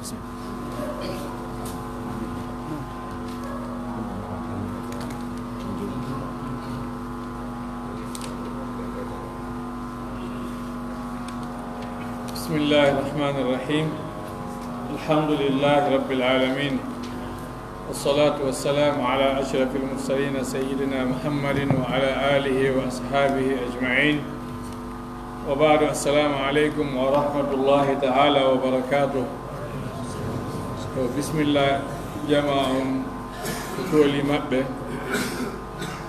بسم الله الرحمن الرحيم. الحمد لله رب العالمين، والصلاة والسلام على أشرف المرسلين سيدنا محمد وعلى آله وأصحابه أجمعين، وبعد. السلام عليكم ورحمة الله تعالى وبركاته. بسم الله جماعة كتولي مبه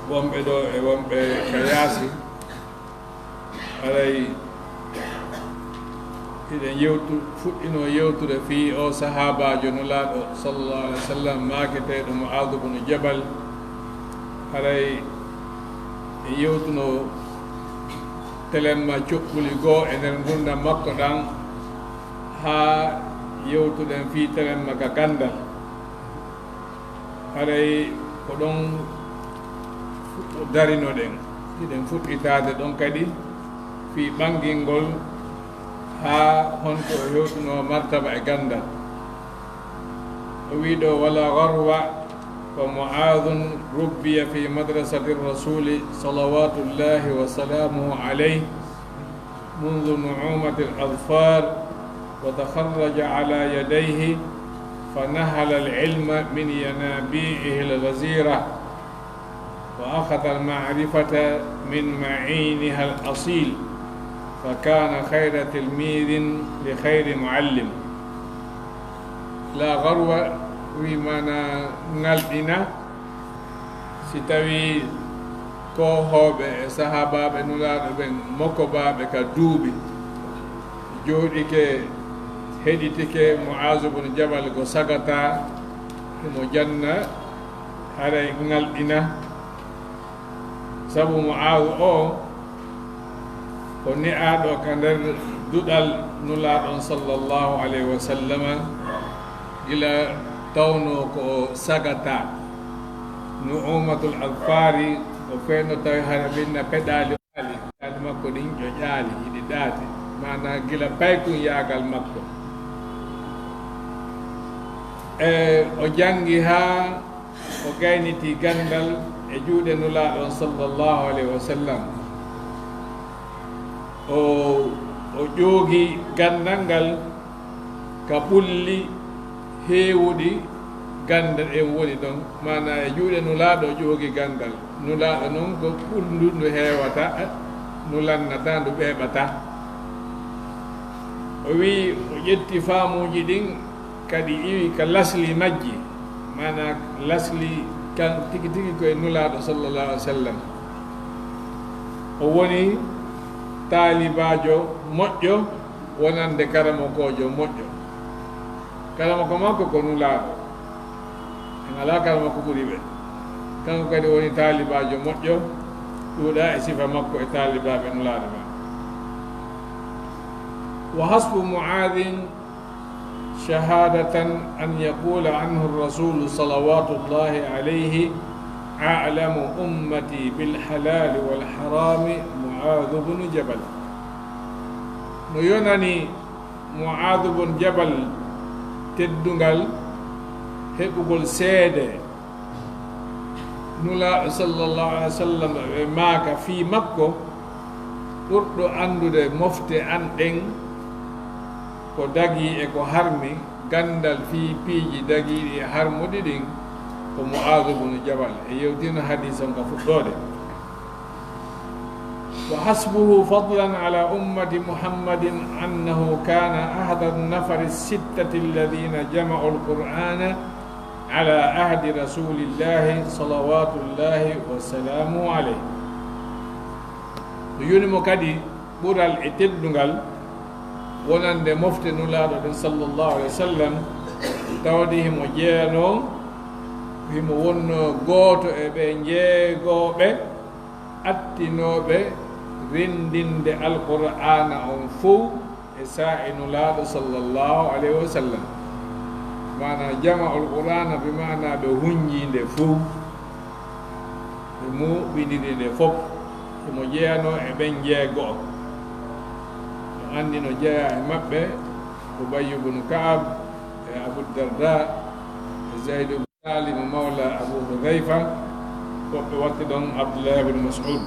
ومبه دو ومبه كياسي علي إذن فؤنو يوتو في أو صحابة جنولاد صلى الله عليه وسلم ما كتير معاذ بن جبل علي يوتو تلما تشوفولي جو إن الغنى مكة ها يوتو دن في تلما ككندا علي كلون دارينو دن إذن فوت إتاد دون كدي في بانجينغول ها هنكو يوتنو مرتبة غندا ويدو ولا غروة. ومعاذ ربي في مدرسة الرسول صلوات الله وسلامه عليه منذ نعومة الأظفار، وتخرج على يديه فنهل العلم من ينابيعه الغزيرة، وأخذ المعرفة من معينها الأصيل، فكان خير تلميذ لخير معلم. لا غروة ومانا نالدنا ستوي كوهوب صحابة بنولاد بن مكوبا بكدوبي جودي كي هديتي كي معاذ بن جبل كو سغتا كو جنة هاري نالدنا سبو معاذ وني آدو كندر دودال نولاد صلى الله عليه وسلم إلى تونو كو سغتا نعومة الأظفار وفينو تاي هربنا pedali ali makko din jojali idi dati mana gila payku yagal makko o jangi ha o gayniti gandal e juude nulaaɗon sallallahu alaihi wasallam o joogi gandal ngal ka ɓulli heewuɗi gandal en woni ɗon, mana e juuɗe nulaaɗo joogi gandal nulaaɗo noon ko ɓulndu ndu heewata nulannata ndu ɓeeɓata. o wi o ƴetti faamuji ɗin kadi iwi ka lasli majji, mana lasli kan tigi tigi koye nulaaɗo sallallahu alih wa sallam. o woni taalibajo moƴƴo wonande karamakojo moƴƴo. karamako makko ko nulaaɗo, en ala karamako ɓuri ɓe. kanko kadi woni taalibajo moƴƴo, ɗuuɗa e sifa makko e taalibaɓe nulaaɗo ma. wa hasbu muadin shahadatan an yaqula anhu الرسول صلوات الله عليه أعلم أمتي بالحلال والحرام معاذ بن جبل. no yonani معاذ بن جبل teddungal heɓugol seede nulaaɗo sallallahu alaihi wa sallam ɓe maaka fii makko ɓurɗo andude mofte an ɗen ko dagi e ko harmi gandal fii piiji dagiiɗi e harmuɗi ɗin ko Mu'aaz ibn Jabal e yewtino hadis on ka fuɗɗode. wa hasbuhu fadlan ala ummati muhammadin annahu kana ahada an-nafari as-sittati alladhina jama'u al-qur'ana ala ahdi rasulillahi salawatullahi wa salamu alayhi. yonimo kadi ɓural e teddungal wonande mofte nulaaɗo ɗen sallallahu alayhi wa sallam, tawde himo jeeyano himo wonno gooto e ɓe jeegooɓe attinooɓe rendinde alqur'ana on fof e sa'i nulaaɗo sallallahu alayhi wa sallam. mana jama alqur'ana bi mana ɓe hunjinde fof ɓe muɓiniri nde fof himo jeeyano e ɓen jeegoo. no anndi no jeeya e maɓɓe Ubayy ibn Ka'ab أبو الدرداء زيد بن سالم مولى أبو حذيفة وقوتهم عبد الله بن مسعود.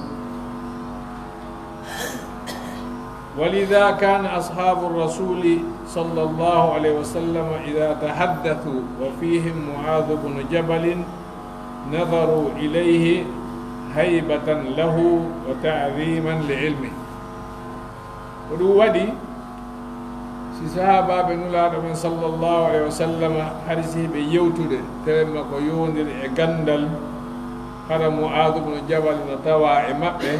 ولذا كان أصحاب الرسول صلى الله عليه وسلم إذا تحدثوا وفيهم معاذ بن جبل نظروا إليه هيبة له وتعظيما لعلمه. ودي si sahabaɓe nulaɗo men sallllahu alayhi wa sallam hay si ɓe yewtude terenma ko yowdiri e gandal hara Mu'adh ibn Jabal no tawa e maɓɓe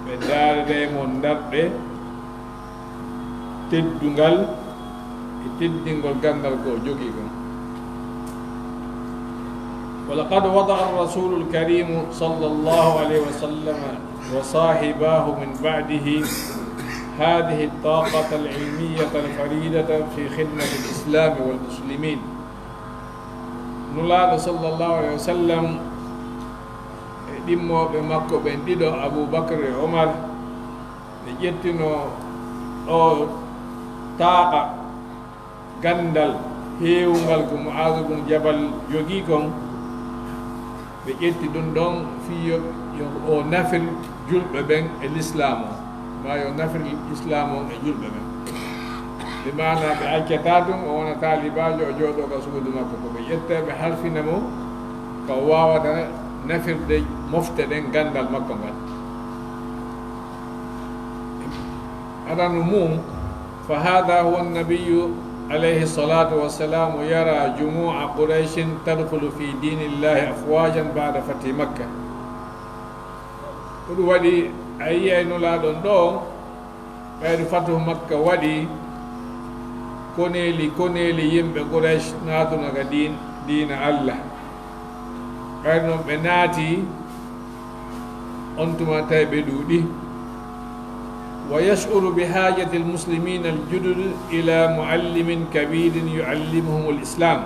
ɓe daariremo darɗe teddungal e teddingol gandal ko jogui kon. ولقد وضع الرسول الكريم صلى الله عليه وسلم وصاحباه من بعده هذه الطاقة العلمية الفريدة في خدمة الإسلام والمسلمين. نولاد صلى الله عليه وسلم دمو بمكة بن ديدو أبو بكر عمر نجتنو أو طاقة غندل هيونغال معاذ بن جبل يوغيكم بيجتي دون في يو نفل جلب بين الإسلام ما ينفر الإسلام يجول بمن بمعنى بأكتاتهم وانا طالبان جودو كسود مكة بيجتا بحرف نمو كواوة نفر دي مفتدين غندل مكة هذا نمو. فهذا هو النبي عليه الصلاة والسلام يرى جموع قريش تدخل في دين الله أفواجا بعد فتح مكة. ودي أي نولادون دو بعد فتح مكة ودي كونيلي يمبي قريش ناتنا دين الله بعد بناتي أنتم تابدودي ويشعر بحاجة المسلمين الجدد إلى معلم كبير يعلمهم الإسلام.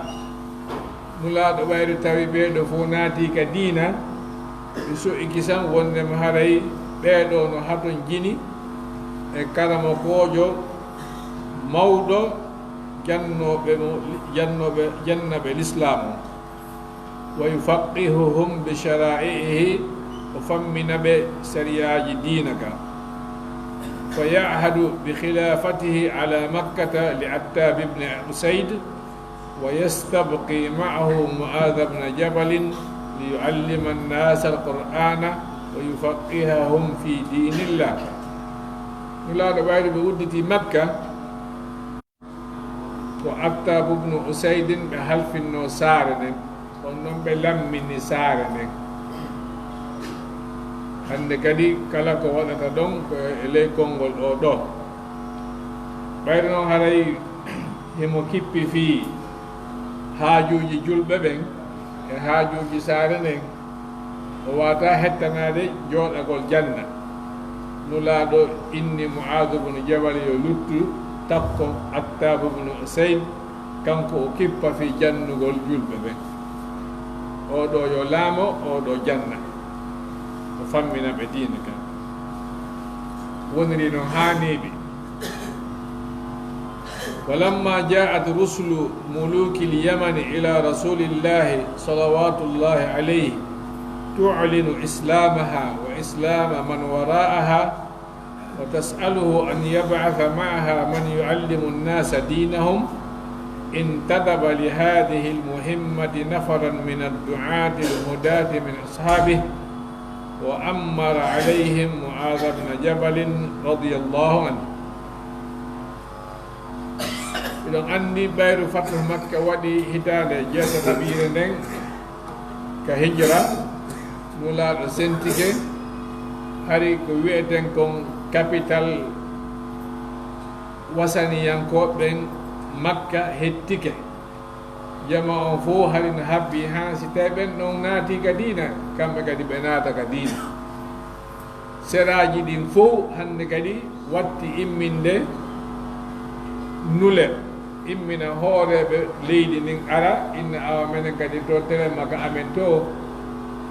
نولاد بعد تابدو فوناتي كدينا يسوع إكسام ونم هاري ɓeeɗo no haton jini e karama koojo mawɗo jannoɓe l'islam o wa yufaqihuhum bi shara'ihi o fammina ɓe sariyaji diina ka fa yahadu bi khilafatihi ala makkata li Attab ibn Usayd wa yastabqi ma'ahu Mu'adh ibn Jabal ليعلم الناس القرآن ويفقههم في دين الله. نلا بعد بودتي مكة وأتاب ابن أسيد بحلف النصارى ونم بلم من نصارى hande kadi kala ko waɗata ɗon ko e ley konngol ɗo ɗo ɓayde noon haray himo kippi fii haajuji julɓe ɓen e haajuji saare nden o wata hettanade jooɗagol janna. nulaaɗo inni Mu'adh ibn Jabal yo luttu takko Attab ibn Usayd kanko o kippa fi jannugol julɓe ɓen oɗo yo laamo oɗo janna o fammina ɓe diina kan woniri no haaniɓe. ولما جاءت رسل ملوك اليمن إلى رسول الله صلوات الله عليه تعلن إسلامها وإسلام من وراءها وتسأله أن يبعث معها من يعلم الناس دينهم انتدب لهذه المهمة نفرا من الدعاة الهداة من أصحابه وأمر عليهم معاذ بن جبل رضي الله عنه. iɗon anndi ɓayru fatu makka waɗi hitande jeetataɓire nden ka hijra nulaaɗo sentike hari ko wiyeten kon capital wasaniyankoɓen makka hettike jama on fof hari no habbi ha si tawi ɓen ɗon naati ka diina kamɓe kadi ɓe naata ka diina seraji ɗin fof hande kadi watti imminde nule immina hooreɓe leydi ndin ara inna awa menen kadi to tere maka amen to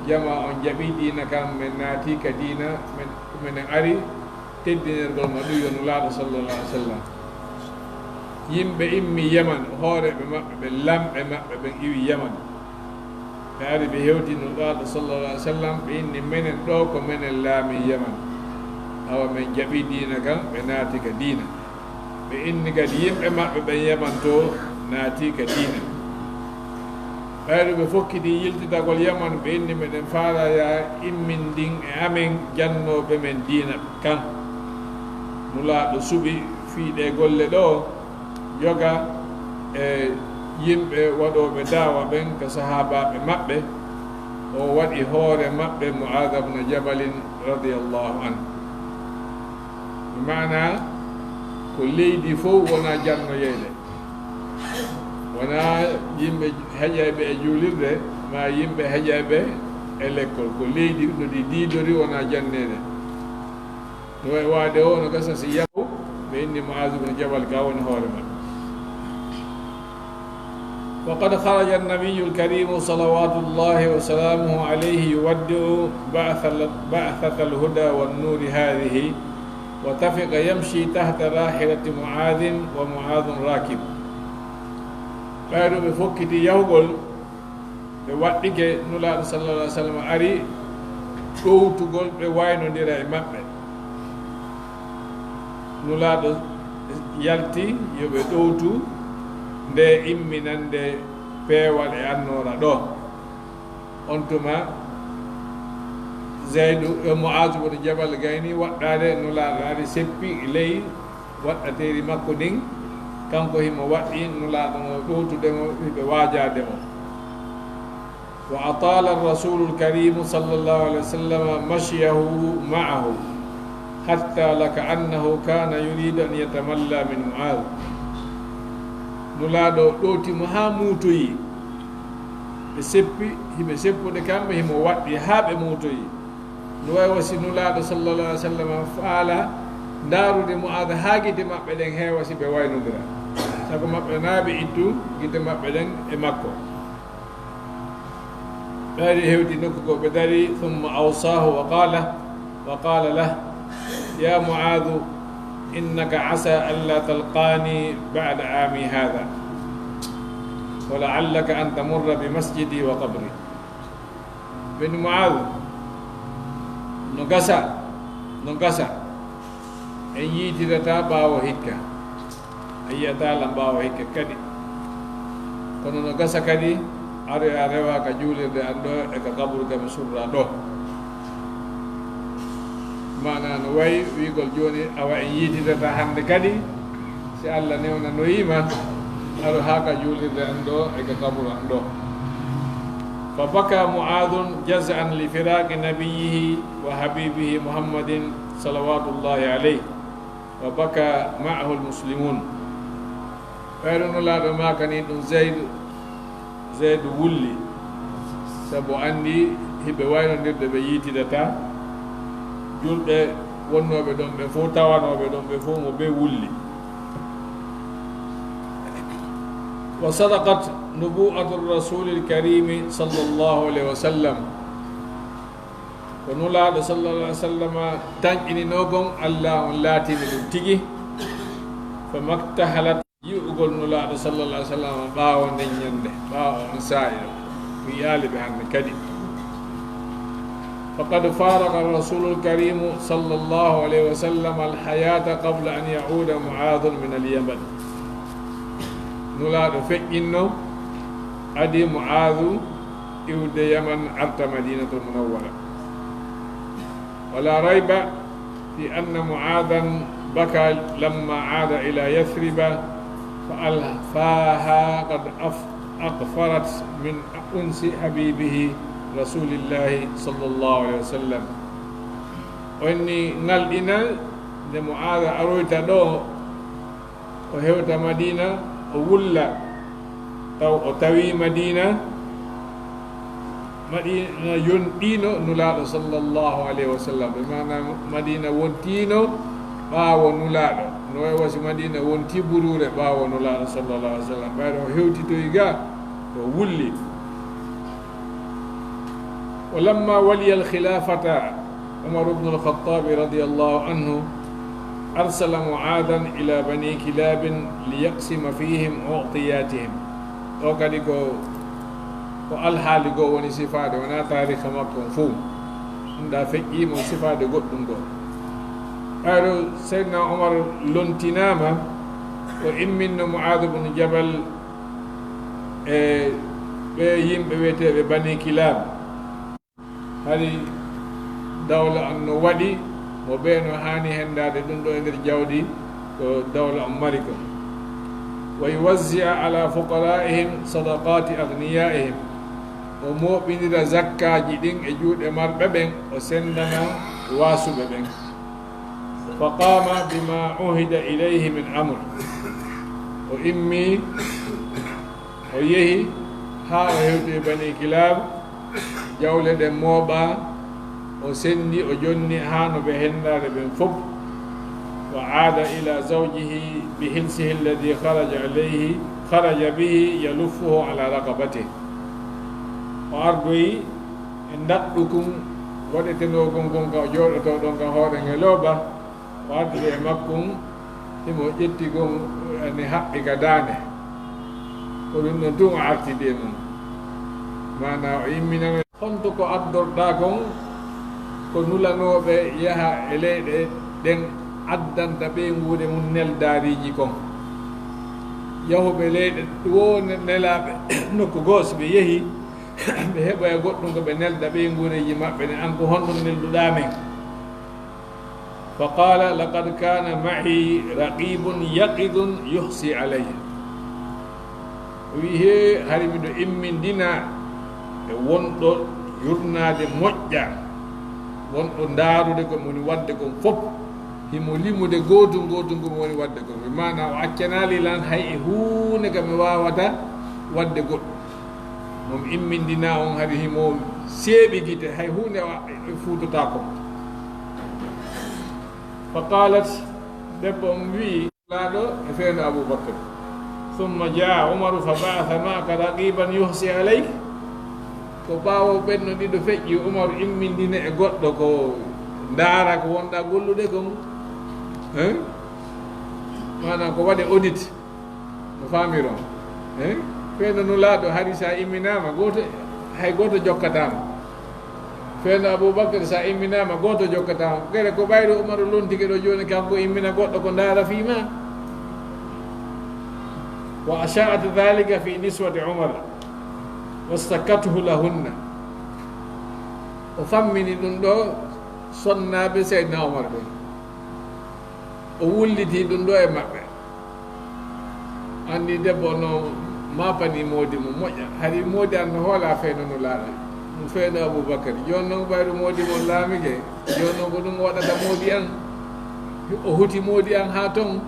jama on jaɓi diina kam men naati ka diina menen ari teddinirgol ma ɗum yo nulaaɗo sallallah alih w sallam yimɓe immi yaman hooreɓe maɓɓe ɓe lamɓe maɓɓe ɓen iwi yaman ɓe ari ɓe hewtino ɗaɗo sallallah alih w sallam ɓe inni minen ɗo ko minen laami yaman awa men jaɓi diina kan ɓe naati ka diina ɓe inni kadi yimɓe maɓɓe ɓen yaman to naati ka diina ɓayɗo ɓe fokkidi yiltitagol yaman ɓe inni meɗen faaraya immin ndin e amen jannoɓe men diina kan nulaaɗo suɓi fiiɗe golle ɗo yoga e yimɓe waɗoɓe dawa ɓen ko sahabaɓe maɓɓe o waɗi hoore maɓɓe Mu'adh ibn Jabalin radiallahu anhu mana ko leydi fof wona jannoyeyde wona yimɓe heƴayɓe e juulirde ma yimɓe heƴayɓe e l'école ko leydi no ɗi diidori wona jannede no way waade o no gasa si yahu ɓe inni Mu'adh ibn Jabal ka woni hoore maɓɓe وقد خرج النبي الكريم صلوات الله وسلامه عليه يودع بعثة الهدى والنور هذه وتفق يمشي تحت راحلة معاذ ومعاذ راكب ɓayɗo ɓe fokkiti yahugol ɓe waɗɗike nulaaɗo sallallah alih w sallam ari ɗowtugol ɓe waynodira e maɓɓe nulaaɗo yalti yoɓe ɗowtu nde imminande peewal e annora ɗo on tuma Zeydu Mu'adh ibn Jabal gayni waɗɗade nulaaɗo ari seppi ley waɗɗateri makko ndin kanko himo waɗɗi nulaaɗo ngo ɗowtudemo ɓe waajademo wa atala rasulu lkarimu sallllahu alih wa sallam mashyahu ma'ahu hatta laka annahu kana yuridu an yatamalla min Mu'adh nulaaɗo ɗowtimo ha muutoyi ɓe seppi hiɓe seppude kamɓe himo waɗɗi ha ɓe muutoyi no way wasi nulaaɗo sallallah alih w sallam faala ndaarude Mu'adh ha gite maɓɓe ɗen heewa si ɓe waynodira sago maɓɓe naaɓe ittu gite maɓɓe ɗen e makko ɓayri hewti nokku ko ɓe dari thumma awsahu wa qala lah ya Mu'adh innaka asa an la talqani ba'da aami hada wa la'allaka an tamurra bi masjidi wa qabri beni Mu'adh no gasa en yiitirata ɓaawo hikka a yiyatala ɓaawo hikka kadi kono no gasa kadi are a rewa ka juulirde an ɗo e ka kaburu kami surra ɗo mana no wayi wiigol joni awa en yiitidata hande kadi si Allah newna no yima aro ha ka juulirde an ɗo e ka kaburu an ɗo fa baka Mu'adh jaz'an li firaqi nabiyihi wa habibihi Muhammadin salawatullahi alayhi wa baka ma'ahu almuslimun ɓayɗo no laaɗo makani ɗum Zeydu wulli sabu andi hiɓe waynodirde ɓe yiitidata julɓe wonnoɓe ɗon ɓe fof tawanoɓe ɗon ɓe fof mo ɓe wulli wa sadaqat nubu'atu rasuli lkarimi sallllahu alayhi wa sallam ko nulaaɗo sallallah alih w sallam tanƴininogon Allah on laatini ɗum tigi fa maktahalat yi'ugol nulaaɗo sallallah alih w sallam ɓaawo nden ñande ɓaawo on saa'i ɗo ko yaaliɓe hannde kadi فقد فارق الرسول الكريم صلى الله عليه وسلم الحياة قبل أن يعود معاذ من اليمن نلاد فإنه أدي معاذ إود يمن أرت مدينة المنورة ولا ريب في أن معاذا بكى لما عاد إلى يثرب فألفاها قد أغفرت من أنس حبيبه رسول الله صلى الله عليه وسلم وإني نالدنا nde Mu'adh aroyta ɗo o hewta Madina o wulla taw o tawi Madina yonɗino nulaaɗo sallllahu alayhi wa sallam ɓe mana Madina wontino ɓaawo nulaaɗo no way wasi Madina wonti burure ɓaawo nulaaɗo sallllahu alih w sallam ɓayɗo o hewtitoyi ga o wulli ولما ولي الخلافة عمر بن الخطاب رضي الله عنه أرسل معاذا إلى بني كلاب ليقسم فيهم أعطياتهم وقد الحال وني صفات ونا تاريخ مكة فوم nda feƴƴi mo sifade goɗɗum ɗo ɓayɗo seydna omar lontinama o imminno Mu'adh ibn Jabal e ɓe yimɓe wiyeteɓe bani kilab hari dawla on no waɗi mo ɓe no hani hendade ɗum ɗo e nder jawdi ko dawla on mari ko wa yuwazzi'a ala fuqara'ihim sadaqati aghniyaihim o moɓinira zakkaji ɗin e juuɗe marɓe ɓen o sendana wasuɓe ɓen fa qama bima uhida ilayhi min amr o immi o yehi ha o hewti bani kilab jawle ɗe mooɓa o sendi o jonni ha no ɓe hendade ɓen fof wa aada ila zawjihi bi hilsihi alladi kharaja bihi yaluffuhu ala raqabatihi o ardoyi e daɗɗukum waɗetenogol gon ka o jooɗoto ɗon ka hoore ngelooba o ardude e makkum himo ƴetti gon ane haɓɓi ka daande ko ɗum ɗon tun o artide mum mana o yimminano honto ko addorɗa kon ko nulanoɓe yaha e leyɗe ɗen addanta ɓe nguuɗe mum neldariji kon yahuɓe leyɗe wo nelaɓe nokku goos ɓe yeehi ɓe heɓa e goɗɗum ko ɓe nelda ɓe nguureji maɓɓe ne an ko honɗum nelduɗa men fa qala laqad kana ma'i raqibun yaqidun yuhsi alayhi o wi he hari miɗo immindina e wonɗo yurnade moƴƴa wonɗo ndaarude ko moni wadde kon fof himo limude gotum gotum komi woni wadde kon mi mana o accanali lan hay e hunde ka mi wawata wadde goɗɗo mom immindina on hari himo seeɓi guite hay hunde fuutata ko fa qalat debbo on wi laaɗo e feeno Aboubacry summa jaa Umaru fa ba'atha ma'aka raqiban yuhsi alayk ko ɓaawo ɓenno ɗiɗo feƴƴi Umaru immindina e goɗɗo ko ndaara ko wonɗa gollude kon mana ko waɗe audit no faamiron feeno no laaɗo hari sa imminama goto hay goto jokkatama feeno Aboubacry sa imminama goto jokkatama kere ko ɓayɗo Umaru lontike ɗo joni kanko immina goɗɗo ko ndaara fima wa asha'at dhalika fi niswati Umar wastakathu lahunna o fammini ɗum ɗo sonnaɓe Seydina Umar ɗum o wulliti ɗum ɗo e maɓɓe andi debbo no mapani moodi mo moƴƴa hari moodi an no hoola feeno no laaɗa ɗum feeno Aboubacry joni noon ɓayɗo moodi mo laamike joni noon ko ɗum waɗata moodi an o huti moodi an ha ton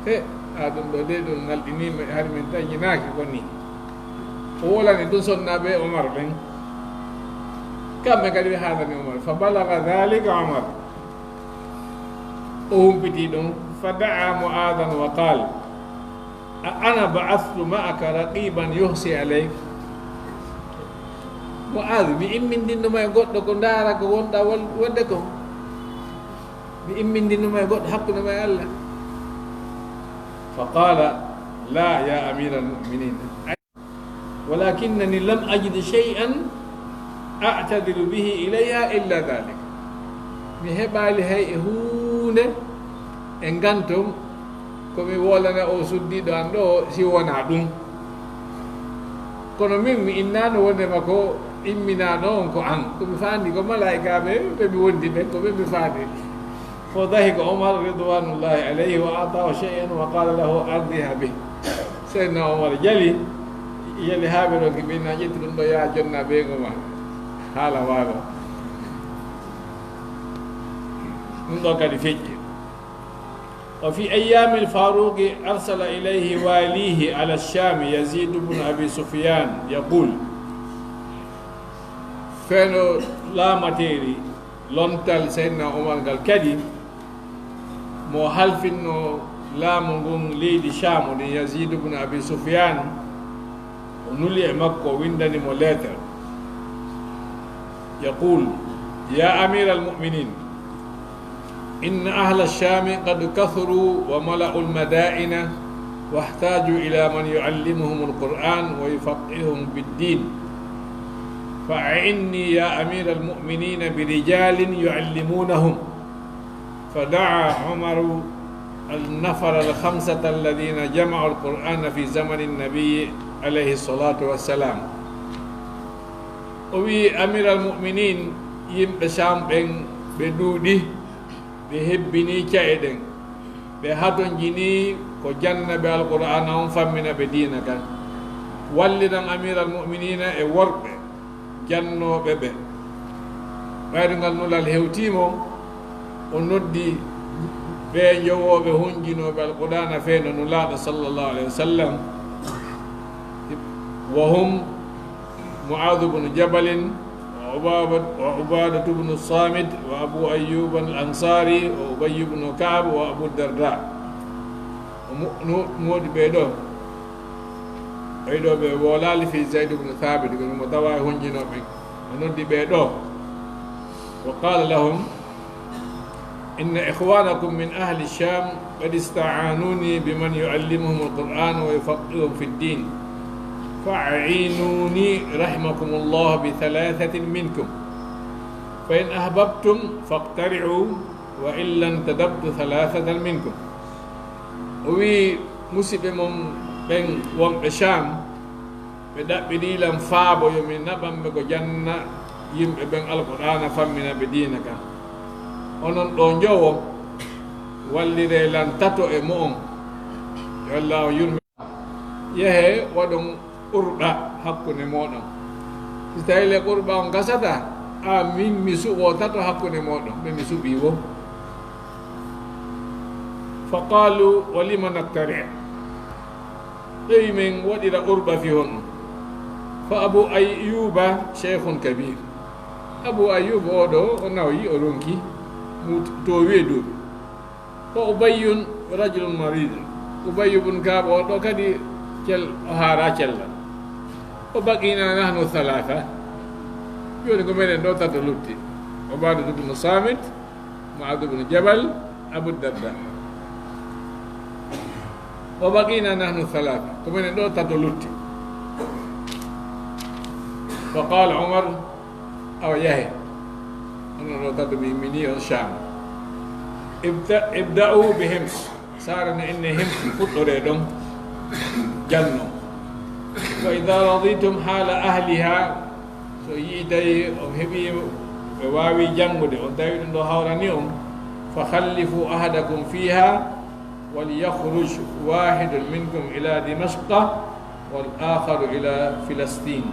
he a ɗum ɗo de ɗum ngalɗinima hari min tañinaki ko ni o wolani ɗum sonnaɓe Umar ɓen kamɓe kadi ɓe haalani Umar fa balaga dhalika Umar o humpiti ɗum fa da'a Mu'adhan wa qala a ana ba'athtu ma'aka raqiban yuhsi alayk Mu'adh mi immindinoma e goɗɗo ko ndaara ko wonɗa wadde ko mi immindinoma e goɗɗo hakkude ma e Allah fa qala la ya amira almuminin walakinnani lam ajid shay'an a'tadilu bihi ilayha illa dhalik mi heɓali hay e hunde e gantom komi wolana o suddiɗo an ɗo si wona ɗum kono min mi innano wondema ko imminano on ko an komi fandi ko malaikaɓe ɓe mi wondi ɓen ko ɓe mi fandi fo dahi ko Umar ridwanullahi alayhi wa atahu shay'an wa qala lahu ardiha bih Seydina Umar jali haaɓe ɗon ki ɓinna ƴetti ɗum ɗo ya jonna ɓeygoma haala waalo ɗum ɗo kadi feƴƴi وفي أيام الفاروق أرسل إليه واليه على الشام يزيد بن أبي سفيان يقول فانو لا ماتيري لونتال سيدنا عمر قال كدي مو حلفنو لا مونغون ليدي شام يزيد بن أبي سفيان ونولي مكة ويندني مولاتر يقول يا أمير المؤمنين إن أهل الشام قد كثروا وملأوا المدائن واحتاجوا إلى من يعلمهم القرآن ويفقههم بالدين فأعني يا أمير المؤمنين برجال يعلمونهم. فدعا عمر النفر الخمسة الذين جمعوا القرآن في زمن النبي عليه الصلاة والسلام. وي أمير المؤمنين يمبشام بين بدودي بهبني كايدن بهاتون جيني ko jannabe alqur'ana on fammina ɓe diina kan wallinan amiral mu'minina e worɓe jannoɓe ɓe ɓayrugal nulal hewtimo o noddi ɓe jowoɓe hunjinoɓe alqur'ana feeno nulaɗo sallllahu alayhi wa sallam wa hum muadu bnu jabalin wa ubadatu bnu samit wa abu ayyub al ansari wa ubayy bnu kab wa abu darda moodi ɓeɗo ɓe wolali fi zayd bne thabit mo tawa hunjinoɓe o noddi ɓeɗo wa qala lahum inna ikhwanakum min ahli sham qad ista'anuni biman yuallimuhum alquran wa yufaqqihum fi ddin fa'inuni rahimakum allah bi thalathatin minkum fa in ahbabtum faqtari'u wa in lam tadabtu thalathatan minkum. O wi musidɓe mom ɓen wonɓe Cham ɓe ɗaɓɓirilam faabo yomi naɓanɓe ko janna yimɓe ɓen alqur'ana fammina ɓe diina kan onon ɗo jowo wallire lan tato e mo on yo allah o yurmi yehe waɗon ɓurɗa hakkunde moɗon si tawi le ɓurɓa on gasata a min mi suɓo tato hakkunde moɗon ɓe mi suɓi wo. فقالوا ولم نقترع أي من ودر أربى فيهن. فأبو أيوب شيخ كبير أبو أيوب أودو ونوي أرونكي تويدو وأبي رجل مريض أبي بن كعب أودو كدي كل هارا كلا وبقينا نحن ثلاثة يقولون من دو تدلوتي عبادة بن صامت معاذ بن جبل أبو الدرداء وبقينا نحن ثلاثة كمن دو تدلوتي. فقال عمر أو يهي أنا لو تدبي مني الشام ابدأوا بهمس صارنا إن همس فطريدهم جنة فإذا رضيتم حال أهلها سيدي أمهبي واوي جنبه ودايد دو هورانيهم فخلفوا أحدكم فيها وليخرج واحد منكم إلى دمشق والآخر إلى فلسطين.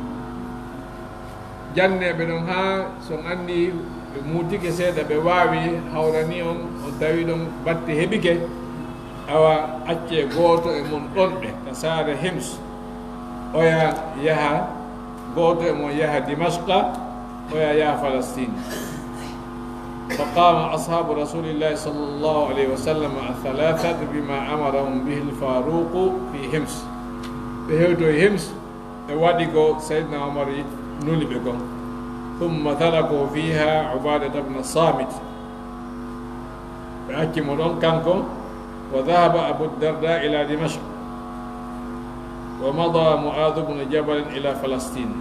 جنة بنها سون أني موتي كسيدة بواوي هورانيهم ودايدهم بات هبيك أو أتي غوتو من أنبه كسار همس ويا يها غوتو من يها دمشق ويا يها فلسطين. فقام أصحاب رسول الله صلى الله عليه وسلم الثلاثة بما أمرهم به الفاروق في همس. بهودو همس واديكو سيدنا عمر نولي بكم ثم تركوا فيها عبادة بن الصامت فأكموا لهم كانكم وذهب أبو الدرداء إلى دمشق ومضى معاذ بن جبل إلى فلسطين.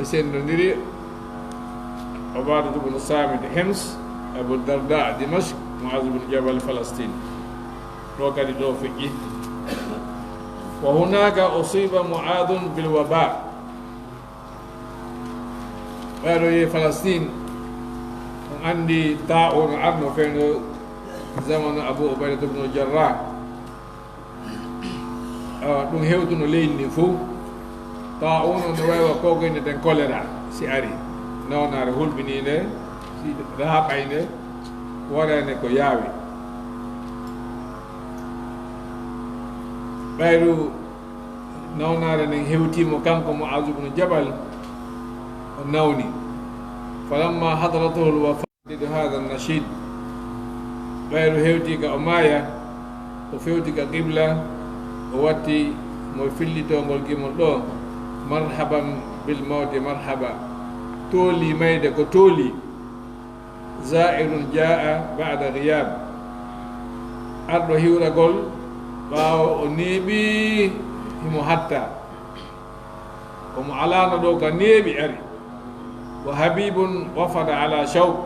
سندري عبادة بن الصامت همس أبو الدرداء دمشق معاذ بن جبل فلسطين وقد توفيق. وهناك أصيب معاذ بالوباء قالوا فلسطين عندي طاعون عظم فين زمن أبو عبيدة بن الجراح ɗum hewtuno leydi fof طاعون no wawa kogoyne ten choléra si ari nawnare hulɓininde si raaɓayde warane ko yaawi ɓayru nawnare nden hewtimo kanko Mu'adh ibn Jabal o nawni falamma hadratuhu lwafatu hada nashid ɓayru hewti ka o maaya o fewti ka qibla o watti mo fillitongol gimol ɗo marhaban bil mawti marhaba tooli mayde ko tooli zairun jaa ba'da ghiyab arɗo hiwragol ɓaawo o neeɓi himo hatta omo alano ɗo ka neeɓi ari wa habibun wafada ala shawq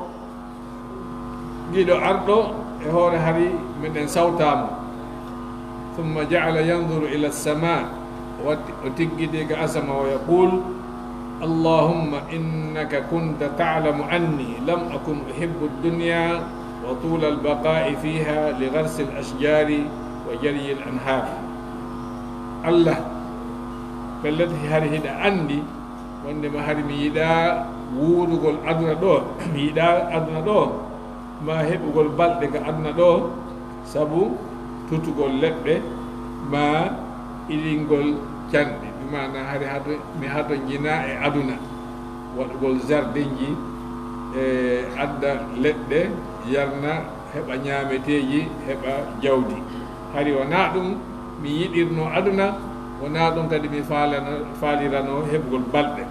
giɗo arɗo e hoore hari meɗen sawtamo thumma ja'ala yanzuru ila as-sama o tiggidi ga asama wa yaqul allahumma innaka kunta ta'lamu anni lam akun uhibbu ad-dunya wa tula al-baqa'i fiha li gharsi al-ashjari wa jari al-anhar. Allah pelleti hari hiɗa andi wondema hari mi yiɗa wuurugol aduna ɗo mi yiɗa aduna ɗo ma heɓugol balɗe ga aduna ɗo sabu tutugol leɗɗe ma ilingol canɗi ɗumana hari mi hato jina e aduna waɗugol jardin ji e adda leɗɗe yarna heɓa ñaameteji heɓa jawdi hari wona ɗum mi yiɗirno aduna wona ɗum kadi mi faalirano heɓugol balɗe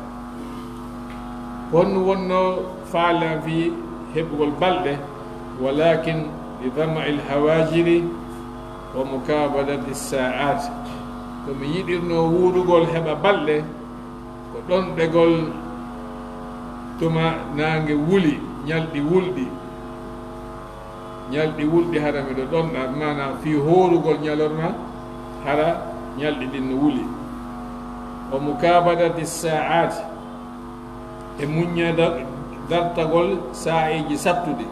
honno wonno faalan fi heɓugol balɗe walakin li dama'i lhawajiri wa mukabadati sa'at ko mi yiɗirno wuurugol heɓa balɗe ko ɗon ɗegol tuma nange wuli ñalɗi wulɗi hara miɗo ɗonɗa mana fi hoorugol ñalorma hara ñalɗi ɗin no wuli wa mukabadati sa'at e muññada dartagol sa'iji sattude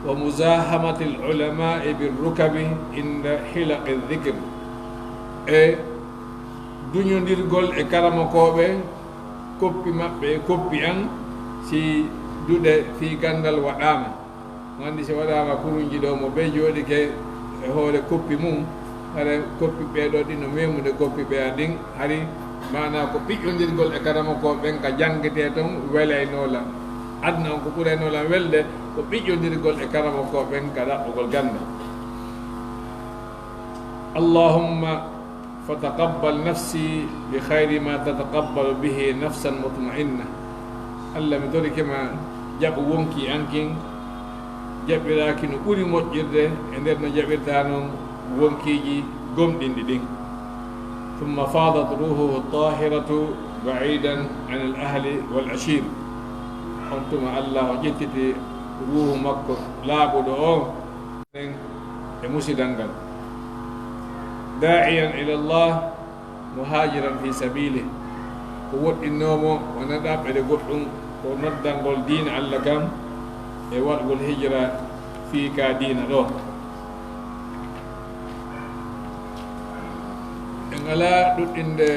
wa muzahamati al-ulama'i birrukabi inda hilaqi dhikr e duñodirgol e karamakoɓe koppi maɓɓe e koppi an si duɗe fi gandal waɗama wandi si waɗama kurunji ɗo mo ɓe jooɗi ke e hoore koppi mum hara koppi ɓeɗo ɗi no memude koppi ɓe a ɗin hari mana ko ɓiƴƴodirgol e karamakoɓe ɓen ka jangete toon welaynola adna on ko ɓuraynola welde ko ɓiƴƴodirgol e karamakoɓe ɓen ka ɗaɓɓugol ganda. Allahumma fataqabbal nafsi bi khayri ma tataqabbalu bihi nafsan mutma'inna. Allah mi tori kema jaɓu wonki ankin jaɓiraki no ɓuri moƴƴirde e nder no jaɓirta noon wonkiji gomɗinɗi ɗin. ثم فاضت روحه الطاهرة بعيدا عن الأهل والعشير أنتم الله جتت روح مكة لا بدو مسدنغل داعيا إلى الله مهاجرا في سبيله قوة النوم ونداب إلى قرن وندنغل دين على كم وارغ الهجرة في كدين له ngala ɗuɗɗinde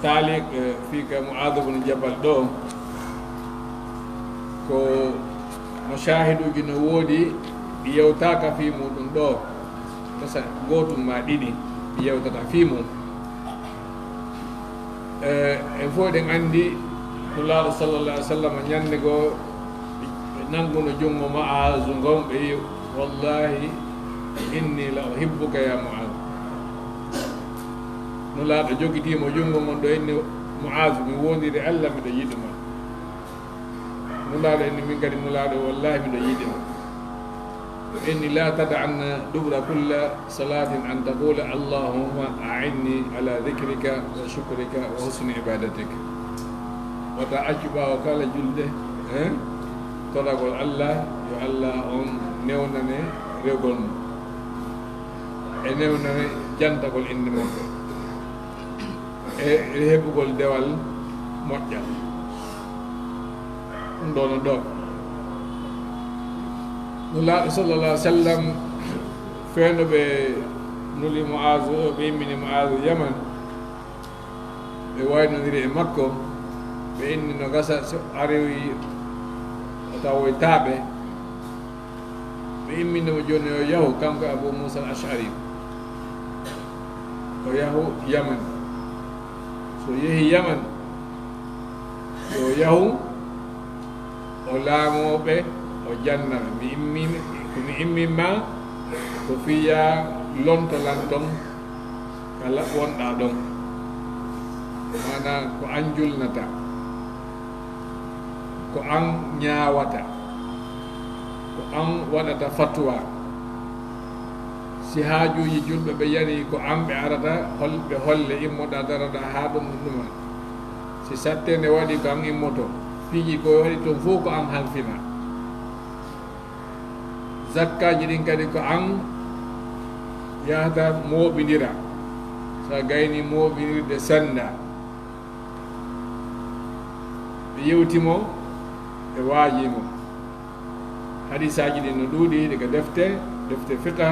taalik fika Mu'adh ibn Jabal ɗo ko mashahiduji no woodi ɗi yewtaka fi muɗum ɗo tasa gotum ma ɗiɗi ɗi yewtata fi mum en fof ɗen andi nulaaɗo sallallah alih w sallam ñande goo nanguno jungo Mu'adh ngon ɓe wi wallahi inni la uhibbuka ya Mu'adh nulaaɗo jogitimo jungo mon ɗo inni Mu'adh mi wondiri Allah miɗo yiɗuma nulaaɗo inni min kadi nulaaɗo wallahi miɗo yiɗima inni la tada'anna dubra kulla salatin an taqula allahumma a'inni ala dhikrika wa shukrika wa husni ibadatika wata accu ɓawo kala julde toragol Allah yo Allah on newnane rewgol mum e newnane jantagol inde mon e heɓugol dewal moƴƴal ɗum ɗo no ɗo nulaaɗo sallallah alih w sallam feeno ɓe nuli Mu'adh ɓe immini Mu'adh Yaman ɓe waynodiri e makko ɓe inni no gasa so aroyi o tawoy taaɓe ɓe imminimo joni o yahu kanko Abu Musa al-Ash'ari o yahu Yaman so yehi Yaman yo yahu o laamoɓe o jannaɓe mi immima ko fiya lontolan ton kala wonɗa ɗon mana ko an julnata ko an ñaawata ko an waɗata fatwa si haajuji julɓe ɓe yani ko an ɓe arata ɓe holle immoɗa darata ha ɗum ɗuma si sattende waɗi ko an immoto piiji ko waɗi toon fof ko an halfina zakkaji ɗin kadi ko an yahata mooɓidira sa gayni mooɓinirde sanda ɓe yewtimo ɓe waajimo hadisaji ɗin no ɗuuɗi ɗe ko defte fiqa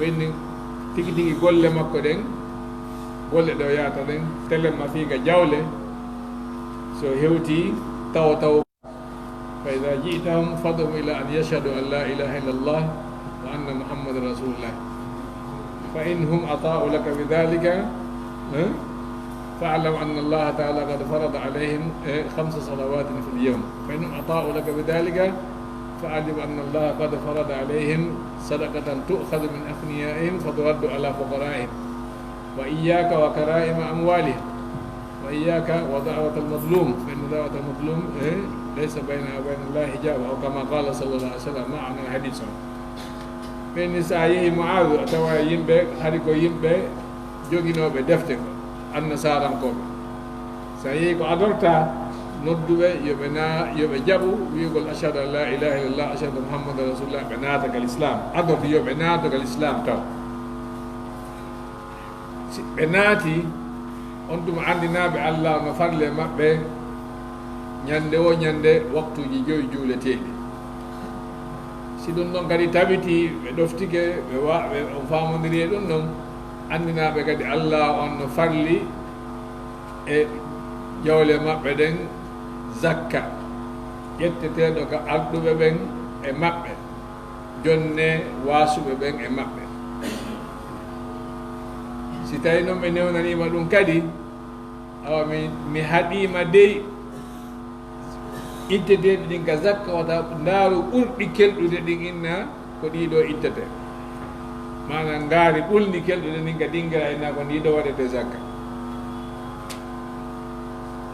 ɓenni tigi tigi golle makko ɗen golle ɗo yahata ɗen telemma fiika jawle so hewti taw fa ida ji'tahum fadhum ila an yashhadu an la ilaha illa allah wa anna muhammadan rasulullah fa in hum ata'u laka bidhalika fa'lam anna allah ta'ala qad farada alayhim 5 salawatin fil yawm fa in hum ata'u laka bidhalika فأعلم أن الله قد فرض عليهم صدقة تؤخذ من أغنيائهم فترد على فقرائهم وإياك وكرائم أموالهم وإياك ودعوة المظلوم فإن دعوة المظلوم ليس بينها وبين الله حجاب أو كما قال صلى الله عليه وسلم معنى الحديث فإن سعيه معاذ أتوا يمبي هاريكو يمبي جوغينو بدفتك أن سارم كوب سعيه أدرتا nodduɓe yoɓe jaɓu wiyugol ashhadu an la ilaha illallah ashhadu muhammadan rasulullah ɓe naatagal islam adorde yoɓe naatogal islam taw si ɓe naati on tuma andinaɓe allah no farle maɓɓe ñande o ñande waktuji joyi juuleteɗi si ɗum ɗon kadi tabiti ɓe ɗoftike ɓe on famodiri e ɗum ɗon andinaɓe kadi allah on no farli e jawle maɓɓe ɗen zakka ƴetteteɗo ko arɗuɓe ɓen e maɓɓe jonne wasuɓe ɓen e maɓɓe si tawi noon ɓe newnanima ɗum kadi awa mi haɗima dey itteteɗe ɗin ka zakka wata ndaaru ɓurɗi kelɗude ɗin inna ko ɗiɗo ittete mana ngaari ɓulni kelɗude ɗin ka ɗingira inna ko ndiɗo waɗete zakka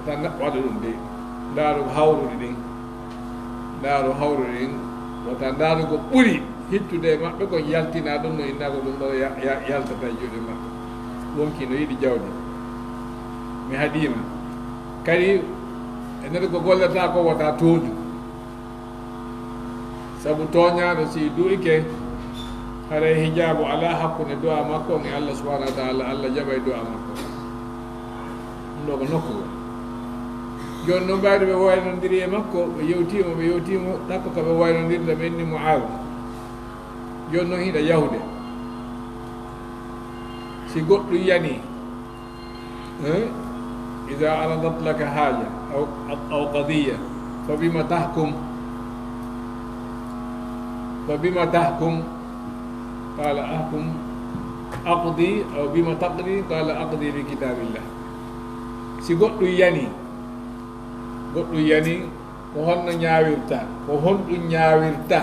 tan waɗa ɗum de ndaaru hawrude ɗin wata ndaaru ko ɓuri hittude e maɓɓe ko yaltina ɗum no inna ko ɗum ɗo yaltata e juuɗe maɓɓe wonki no yiɗi jawdi mi haɗima kadi e nede ko gollata ko wata tooñu sabu tooñaɗo si du'ike haray hijabu ala hakkude du'a makko e allah subahanahu wa taala allah jaɓay du'a makko ɗum ɗo ko nokkugo joni noon mbawde ɓe waynodiri e makko ɓe yewtimo takko koɓe waynodirde ɓe inni Mu'adh joni noon hiɗa yahude si goɗɗum yani ida aradat laka haaja aw qadiya fa bima tahkum qala ahkum aqdi aw bima taqdi qala aqdi bi kitabillah si goɗɗum yani ko honno ñaawirta ko honɗum ñaawirta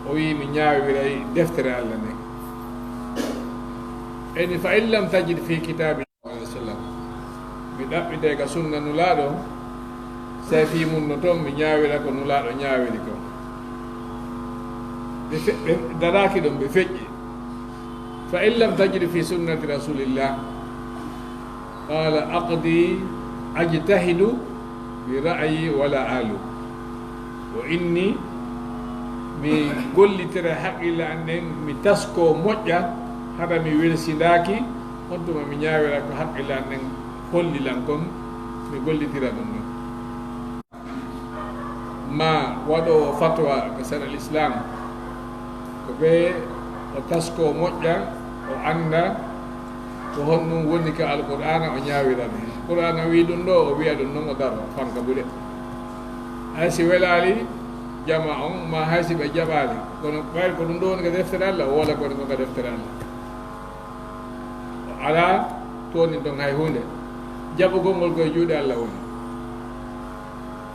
o wi mi ñaawiray deftere allah nde eni fa in lam tajid fi kitabi alayhi sallam mi ɗaɓɓite ka sunna nulaaɗo say fi mum no toon mi ñaawira ko nulaaɗo ñaawiri ko ɓe daraki ɗum ɓe feƴƴi fa in lam tajid fi sunnati rasulillah qala aqdi ajtahidu bi ra'yi wala alu o inni mi gollitira haqqille an ɗen mi tasko moƴƴa hara mi welsidaki on tuma mi ñawira ko haqqille an ɗen hollilan kon mi gollitira ɗum ɗon ma waɗowo fatwa ko sanal islam ko ɓe o tasko moƴƴa o anda ko honɗum woni ka alqur'ana o ñaawirani qur'ana wi ɗum ɗo o wiya ɗum noon o daro fanka ɓuuɗe hay si welali jama on ma hay si ɓe jaɓali kono ɓayri ko ɗum ɗo woni ko deftere allah o wola koni ko deftere allah ala toni ɗon hay hunde jaɓugol ngol koye juuɗe allah woni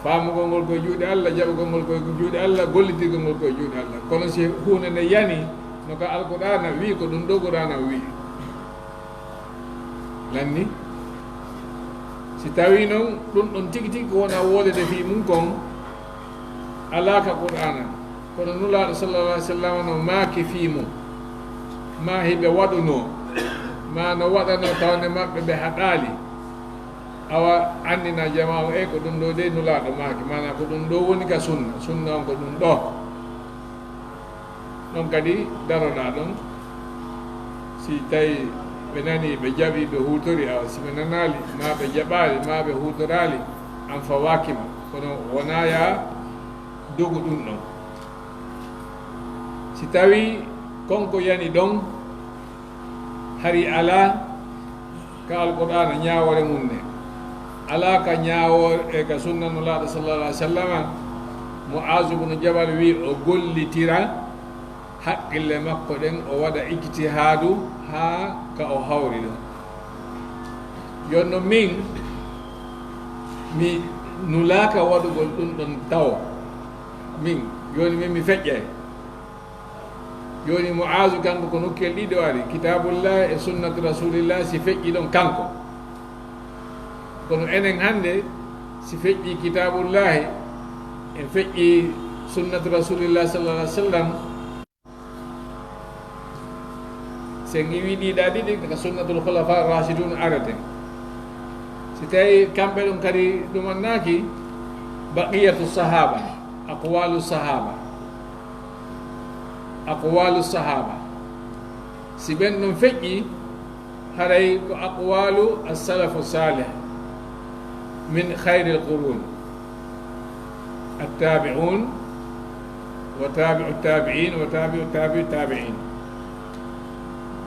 faamugol ngol koye juuɗe allah jaɓugol ngol koye juuɗe allah gollitirgol ngol koye juuɗe allah kono si hunde nde yani no ko alqur'ana wi ko ɗum ɗo qur'ana wi lanni si tawi noon ɗum ɗon tigi tigi ko wona wolede fi mum kon alaka qur'ana kono nulaaɗo sallallah alih w sallam no maaki fi mum ma hiɓe waɗuno ma no waɗano tawne maɓɓe ɓe haɗaali awa andina jama o ko ɗum ɗo de nulaaɗo maaki mana ko ɗum ɗo woni ka sunna sunna on ko ɗum ɗo ɗon kadi daroɗa ɗon si tawi ɓe nani ɓe jaɓi ɓe hutori awa si ɓe nanali ma ɓe jaɓali ma ɓe hutorali an fawakima kono wona ya dogu ɗum ɗon si tawi konko yani ɗon hari ala ka alqur'ana ñawore mum ne ala ka ñawo e ka sunnanulaɗo sallallah alih w sallam Mu'azu bnu Jabal wi o gollitira haqqille makko ɗen o waɗa ijtihadu ha ka o hawri ɗum jonno min mi nulaka waɗugol ɗum ɗon taw min joni min mi feƴƴay joni Mu'azu kanko ko nokkel ɗiɗo ari kitabullah e sunnatu rasulillah si feƴƴi ɗon kanko kono enen hande si feƴƴi kitabullahi en feƴƴi sunnatu rasulillah sallallah alih w sallam sen iwi ɗiɗa ɗiɗi ka sunnatul khulafa rashidun arate si tawi kamɓe ɗum kadi ɗumannaki baqiyatu sahaba aqwalu sahaba si ɓen ɗum feƴƴi haray ko aqwalu as-salafu salih min khayri al-qurun التابعون وتابع التابعين وتابع تابع التابعين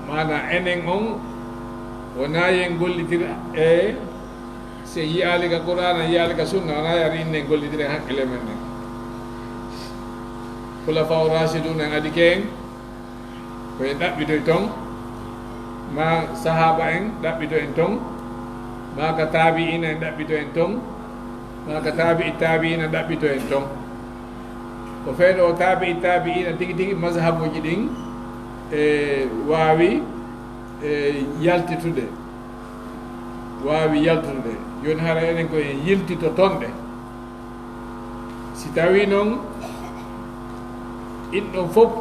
mana enen on wona yen gollitira e se yiyaali ka qur'ana yiyaali ka sunna wona yari innen gollitira hakkille men nen khulafa rashidun en adi ken koye ɗaɓɓitoy ton ma sahaba en ɗaɓɓito en ton ma ka tabi'ina en ɗaɓɓito en ton ma ka tabi'i tabi'ina ɗaɓɓito en ton ko feeɗo o tabi'i tabi'ina tigi tigi mazhabuji ɗin waawi yaltitude joni hara enen ko en yiltito tonɗe si tawi noon inɗon fof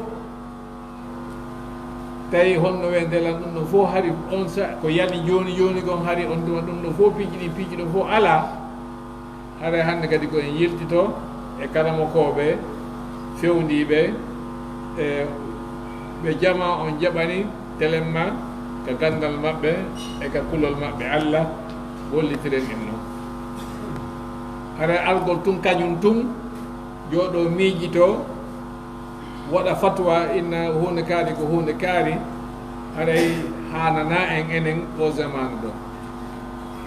tawi honno we ndelan ɗum ɗon fof hari on sa ko yani joni gon hari on ɗuma ɗum ɗon fof piiji ɗon fof ala hara hannde kadi ko en yiltito e karamokoɓe fewndiɓe ɓe jama on jaɓani telemma ka gandal maɓɓe e ka kulol maɓɓe Allah gollitiren en noon hara algol tun kañum tun jooɗo miijito waɗa fatwa inna hunde kaari ko hunde kaari haray hanana en enen o zamanu ɗo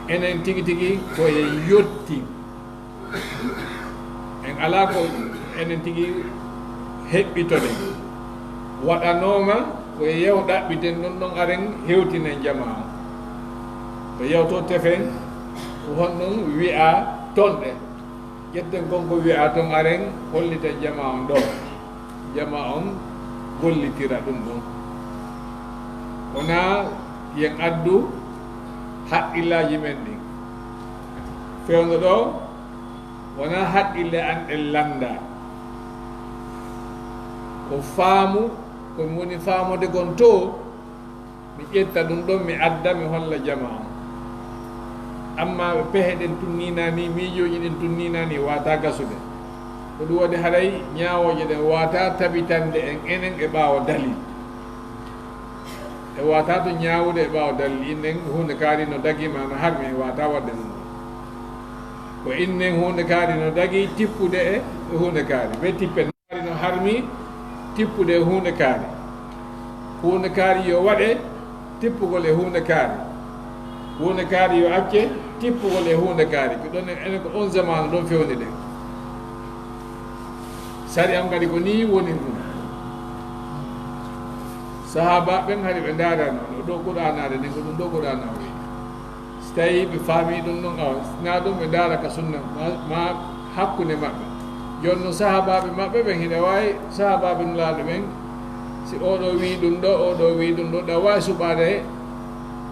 enen tigi tigi koye yotti en ala ko enen tigi heɓɓitode waɗanoma koye yew ɗaɓɓiten ɗon ɗon aren hewtinen jama o ko yewto tefen ko honɗum wi'a tonɗe ƴetten konko wi'a ton aren holliten jama on ɗo jama on gollitira ɗum ɗon wona yen addu haqqillaji men ɗin fewno ɗo wona haqqille an ɗen landa ko faamu komi woni faamude gon to mi ƴetta ɗum ɗon mi adda mi holla jama on amma pehe ɗen tunninani miijoji ɗen tunninani wata gasude ko ɗum waɗi haray ñawoje ɗen wata tabitande en enen e ɓaawa dalil e wata to ñawude e ɓaawa dalil innen hunde kaari no dagima no harmi wata wadde ɗum ko innen hunde kaari no dagui tippude e hunde kaari ɓe tippen kaari no harmi tippude e hunde kaari yo waɗe tippugol e hunde kaari yo acce tippugol e hunde kaari ko ɗon enen ko on zamanu ɗon fewni ɗen sari am kadi ko ni woni ɗum sahaba ɓen haɗi ɓe darano ɗo ɗo qur'anade nden ko ɗum ɗo qur'ana wi so tawi ɓe faami ɗum ɗon awa na ɗum ɓe dara ka sunna ma hakkude maɓɓe joni no sahabaɓe maɓɓe ɓen hiɗa wawi sahabaɓe nulaɗo ɓen si oɗo wi ɗum ɗo oɗo wi ɗum ɗo ɗa wawi suɓade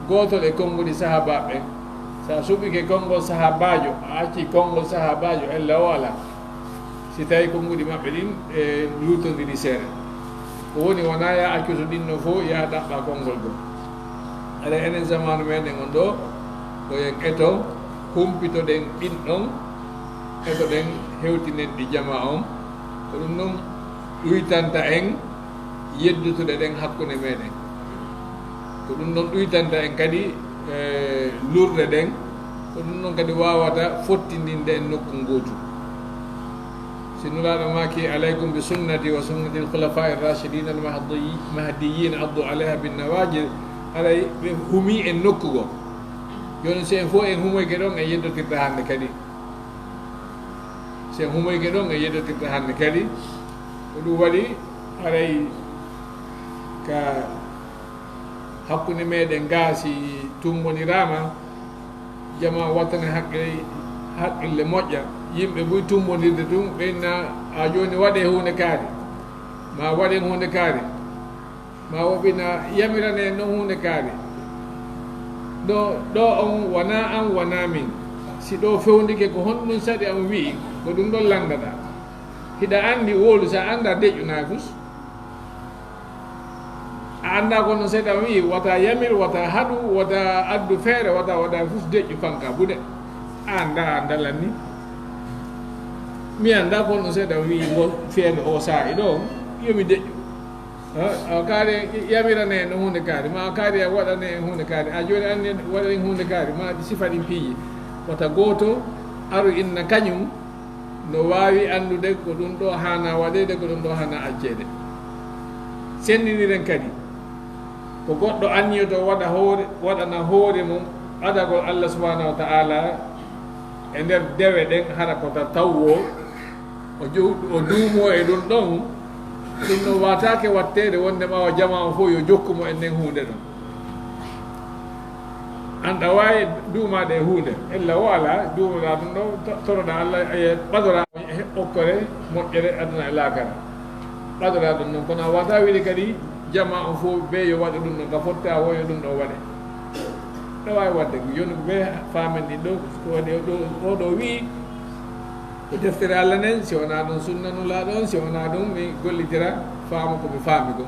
gotol e konnguɗi sahabaɓe ɓen sa suɓike konngol sahabajo a acci konngol sahabajo ella o ala si tawi konnguɗi maɓɓe ɗin e lutodiri seeɗa ko woni wona ya accuto ɗinno fof ya ɗaɓɓa konngol goo aɗa enen zamanu meɗen on ɗo ko en eto humpitoɗen ɗin ɗon eto ɗen hewtinen ɗi jama on ko ɗum noon ɗuytanta en yeddutude ɗen hakkude meɗen ko ɗum ɗon ɗuytanta en kadi lurde ɗen ko ɗum ɗon kadi wawata fottindinde en nokku gotu si nuraɗo maki alaykum bi sunnati wa sunnati lkhulafa rachidin almahdiyin addu alayha binnawajir aɗay ɓe humi en nokku go joni si en fof en humoyke ɗon en yeddotirta hande kadi si en humoyke ɗon en yeddotirta hande kadi ko ɗum waɗi aray ka hakkude meɗen ga si tumbonirama jama wattane haqqille moƴƴa yimɓe ɓuy tumbonirde tum ɓeyna a joni waɗe hunde kaari ma waɗen hunde kaari ma woɓina yamirane noon hunde kaari ɗo on wona an wona min si ɗo fewndike ko honɗum saɗi on wi ko ɗum ɗon langdata hiɗa andi wolu sa anda deƴƴuna fus a anda kono seeɗa wi wata yamir wata haɗu wata addu feere wata waɗa fof deƴƴu fanka buɗe a anda a dalan ni mi anda kono seeɗa wi ngo feere o saa'i ɗo yomi deƴƴu a kaari yamirane no hunde kaari ma kaari a waɗane en hunde kaari a joni andi waɗen hunde kaari ma sifa ɗin piiji wata gooto aru inna kañum no wawi andude ko ɗum ɗo hana waɗede ko ɗum ɗo hana accede sendiniren kadi ko goɗɗo anniyoto waɗana hoore mum adagol Allah subhanahu wa ta'ala e nder dewe ɗen hara kota tawwo o duumo e ɗum ɗon ɗum no watake wattede wonde ɓawa jama o fof yo jokkumo en nden hunde ɗon anɗa wawi duumade e hunde ella o ala duumoɗa ɗum ɗo toroɗa Allah e ɓadora okkore moƴƴere aduna e laakara ɓadora ɗum ɗon kono a wata wiide kadi jama on fof ɓe yo waɗa ɗum ɗon ka fotte a woyo ɗum ɗo waɗe ɗo wawi wadde joni ɓe famen ɗin ɗo ko waɗi oɗo wi ko deftere Allah nen si wona ɗum sunnanulaɗo on si wona ɗum mi gollitira faama komi faami ko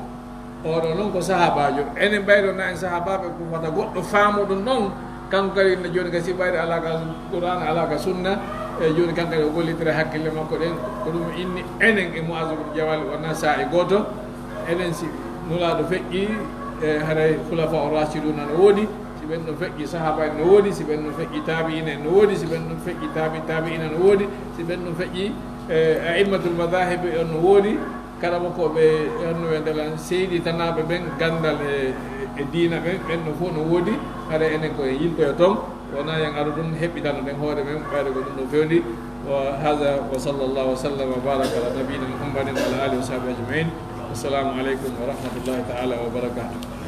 oɗo noon ko sahabajo enen ɓayrona en sahabaɓe ko wata goɗɗo faamu ɗum ɗon kanko kadi no joni kasi ɓayde alaka qouran alaka sunna e joni kanko kadi o gollitira hakkille makko ɗen ko ɗum inni enen e moisibul jawal wona saa e goto enen si nulaɗo feƴƴi e haray khulafa o rachiduna no woodi si ɓen ɗon feƴƴi sahaba en no woodi si ɓen ɗon feƴƴi tabiina en no woodi si ɓen ɗon feƴƴi tabiina no woodi si ɓen ɗon feƴƴi aimmatul madahibe on no woodi kala makkoɓe annoɓe ndelan seydi tanaɓe ɓen gandal e diina ɓen ɓen ɗo fof no woodi haɗa enen koye yiltoyo toon wona yen aɗa ɗum heɓɓitano ɗen hoore men ɓayde ko ɗum ɗo fewndi wa hada wa sallllahu wa sallam wa baraka ala nabiyina muhammadin wa ala alihi wa sahbihi ajmain assalamu aleykum wa rahmatullahi taala wa barakatuh